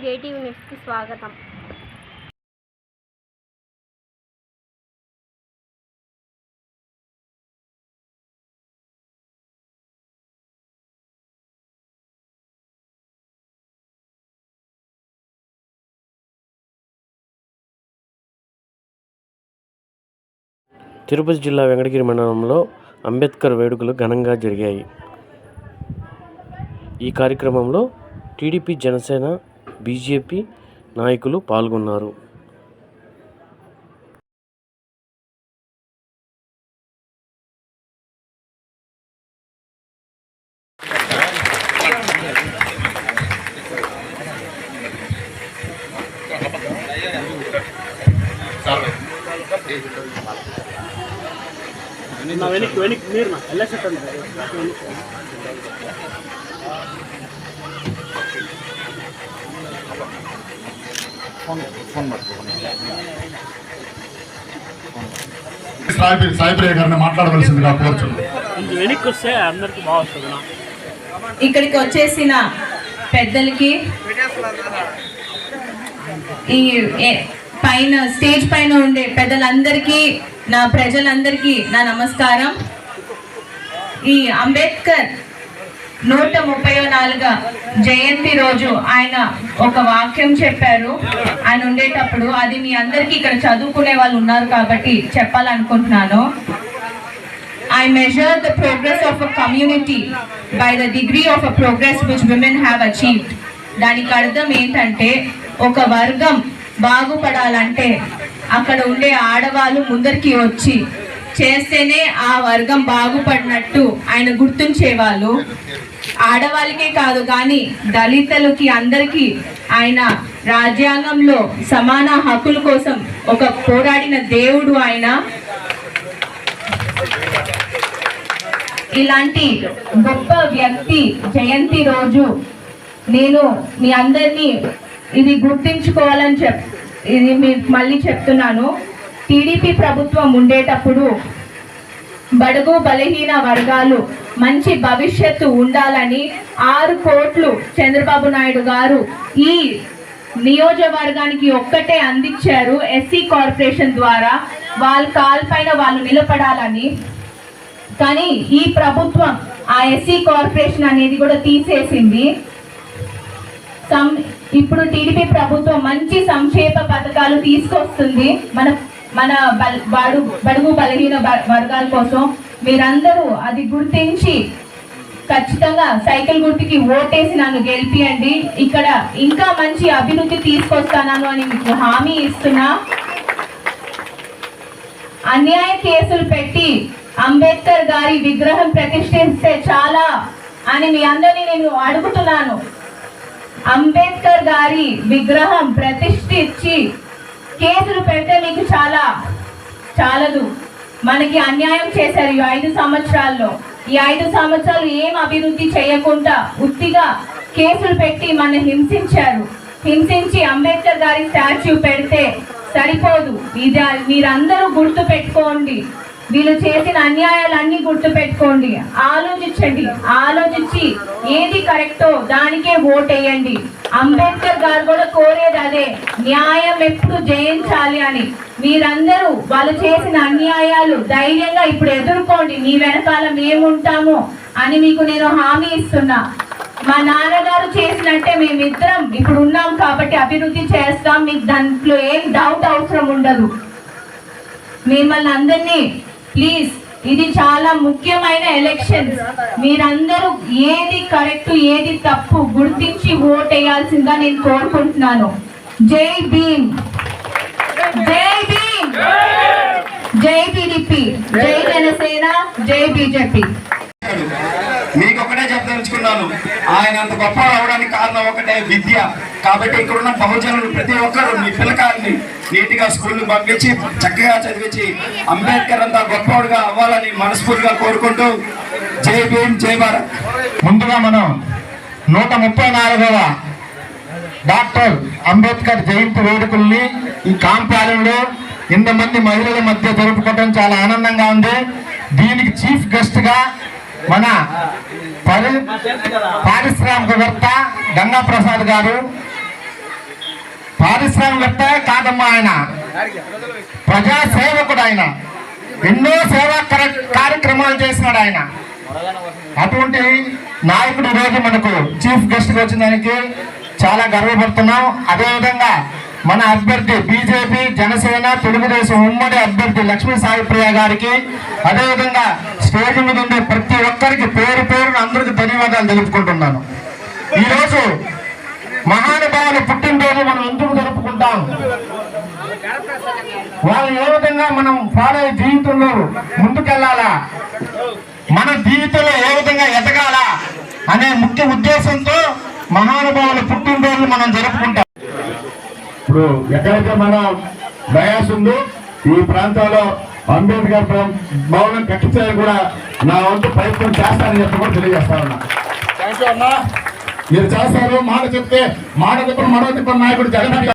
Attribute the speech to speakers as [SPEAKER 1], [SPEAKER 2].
[SPEAKER 1] JTV న్యూస్కి స్వాగతం.
[SPEAKER 2] తిరుపతి జిల్లా వెంకటగిరి మండలంలో అంబేద్కర్ వేడుకలు ఘనంగా జరిగాయి. ఈ కార్యక్రమంలో టీడీపీ, జనసేన, బీజేపీ నాయకులు పాల్గొన్నారు.
[SPEAKER 3] సాయిప్రియ గారిని మాట్లాడవలసిందిగా కోరుచున్నాను.
[SPEAKER 4] ఇక్కడికి వచ్చేసిన పెద్దలకి, ఈ పైన స్టేజ్ పైన ఉండే పెద్దలందరికీ, నా ప్రజలందరికీ నా నమస్కారం. ఈ అంబేద్కర్ 134వ జయంతి రోజు ఆయన ఒక వాక్యం చెప్పారు. ఆయన ఉండేటప్పుడు అది మీ అందరికీ ఇక్కడ చదువుకునే వాళ్ళు ఉన్నారు కాబట్టి చెప్పాలనుకుంటున్నాను. I measure the progress of a community by the degree of a progress which women have achieved. దానికి అర్థం ఏంటంటే, ఒక వర్గం బాగుపడాలంటే అక్కడ ఉండే ఆడవాళ్ళు ముందరికి వచ్చి చేస్తేనే ఆ వర్గం బాగుపడినట్టు ఆయన గుర్తించేవాళ్ళు. ఆడవాళ్ళకే కాదు కానీ దళితులకి అందరికీ ఆయన రాజ్యాంగంలో సమాన హక్కుల కోసం ఒక పోరాడిన దేవుడు ఆయన. ఇలాంటి గొప్ప వ్యక్తి జయంతి రోజు నేను మీ అందరినీ ఇది గుర్తించుకోవాలని ఇది మీకు మళ్ళీ చెప్తున్నాను. టీడీపీ ప్రభుత్వం ఉండేటప్పుడు బడుగు బలహీన వర్గాలు మంచి భవిష్యత్తు ఉండాలని 6 కోట్లు చంద్రబాబు నాయుడు గారు ఈ నియోజకవర్గానికి ఒక్కటే అందించారు. ఎస్సీ కార్పొరేషన్ ద్వారా వాళ్ళ కాల్పైన వాళ్ళు నిలబడాలని. కానీ ఈ ప్రభుత్వం ఆ ఎస్సీ కార్పొరేషన్ అనేది కూడా తీసేసింది. ఇప్పుడు టీడీపీ ప్రభుత్వం మంచి సంక్షేమ పథకాలు తీసుకొస్తుంది మన బడుగు బలహీన వర్గాల కోసం. మీరందరూ అది గుర్తించి ఖచ్చితంగా సైకిల్ గుర్తుకి ఓటేసి నన్ను గెలిపియండి. ఇక్కడ ఇంకా మంచి అభివృద్ధి తీసుకొస్తాను అని మీకు హామీ ఇస్తున్నా. అన్యాయ కేసులు పెట్టి అంబేద్కర్ గారి విగ్రహం ప్రతిష్ఠిస్తే చాలా అని మీ అందరినీ నేను అడుగుతున్నాను. అంబేద్కర్ గారి విగ్రహం ప్రతిష్ఠించి కేసులు పెడితే మీకు చాలదు. మనకి అన్యాయం చేశారు ఈ 5 సంవత్సరాల్లో. ఈ 5 సంవత్సరాలు ఏం అభివృద్ధి చేయకుండా ఉత్తిగా కేసులు పెట్టి మన హింసించి అంబేద్కర్ గారి స్టాచ్యూ పెడితే సరిపోదు. ఇది మీరందరూ గుర్తు పెట్టుకోండి. వీళ్ళు చేసిన అన్యాయాలన్నీ గుర్తు పెట్టుకోండి. ఆలోచించి ఏది కరెక్టో దానికే ఓటేయండి. అంబేద్కర్ గారు కూడా కోరేది అదే, న్యాయం ఎప్పుడు జయించాలి అని. మీరందరూ వాళ్ళు చేసిన అన్యాయాలు ధైర్యంగా ఇప్పుడు ఎదుర్కోండి. మీ వెనకాల మేముంటాము అని మీకు నేను హామీ ఇస్తున్నా. మా నాన్నగారు చేసినట్టే మేమిద్దరం ఇప్పుడు ఉన్నాం కాబట్టి అభివృద్ధి చేస్తాం. మీకు దాంట్లో ఏం డౌట్ అవసరం ఉండదు. మిమ్మల్ని అందరినీ ప్లీజ్, ఇది చాలా ముఖ్యమైన ఎలక్షన్స్. మీరందరూ ఏది కరెక్ట్ ఏది తప్పు గుర్తించి ఓటేయాల్సిందిగా నేను కోరుకుంటున్నాను. జై భీమ్, జై భీమ్, జై టీడీపీ, జై జనసేన, జై బీజేపీ.
[SPEAKER 3] మీకు ఒకటే చెప్పదలుచుకున్నాను, ఆయన అంత గొప్ప అవడానికి కారణం ఒకటే విద్య. కాబట్టి ఇక్కడున్న బహుజనులు ప్రతి ఒక్కరు మీ పిల్లకాయల్ని నీట్గా స్కూల్ని పంపించి చక్కగా చదివించి అంబేద్కర్ అంతా గొప్పవాడుగా అవ్వాలని మనస్ఫూర్తిగా కోరుకుంటూ జై భీమ్, జై భారత్.
[SPEAKER 5] ముందుగా మనం 134వ డాక్టర్ అంబేద్కర్ జయంతి వేడుకల్ని ఈ కాంపాలెంలో ఇంతమంది మహిళల మధ్య జరుపుకోవడం చాలా ఆనందంగా ఉంది. దీనికి చీఫ్ గెస్ట్ గా మన పారిశ్రామికవేత్త గంగా ప్రసాద్ గారు, పారిశ్రామికవేత్త కాదమ్మా, ఆయన ప్రజా సేవకుడు. ఆయన ఎన్నో సేవా కార్యక్రమాలు చేసినాడు ఆయన. అటువంటి నాయకుడు ఈరోజు మనకు చీఫ్ గెస్ట్ గా వచ్చిన దానికి చాలా గర్వపడుతున్నాం. అదేవిధంగా మన అభ్యర్థి బీజేపీ, జనసేన, తెలుగుదేశం ఉమ్మడి అభ్యర్థి లక్ష్మీ సాయిప్రియ గారికి, అదేవిధంగా స్టేజ్ మీద ఉండే ప్రతి ఒక్కరికి పేరు పేరున అందరికీ ధన్యవాదాలు తెలుపుకుంటున్నాను. ఈరోజు మహానుభావుల పుట్టినరోజు మనం ఎందుకు జరుపుకుంటాం, వాళ్ళు ఏ విధంగా మనం ఫాలో జీవితంలో ముందుకెళ్లాలా, మన జీవితంలో ఏ విధంగా ఎదగాలా అనే ముఖ్య ఉద్దేశంతో మహానుభావుల పుట్టినరోజు మనం జరుపుకుంటాం. ఇప్పుడు ఎక్కడైతే మన డయాస్ ఉందో ఈ ప్రాంతంలో అంబేద్కర్ భవనం కట్టించడానికి కూడా నా వంతు ప్రయత్నం చేస్తానని చెప్పి కూడా తెలియజేస్తా ఉన్నా. థ్యాంక్ యూ అన్నా, మీరు చేస్తారు. మాట చెప్తే మాట తిప్పని నాయకుడు జగన్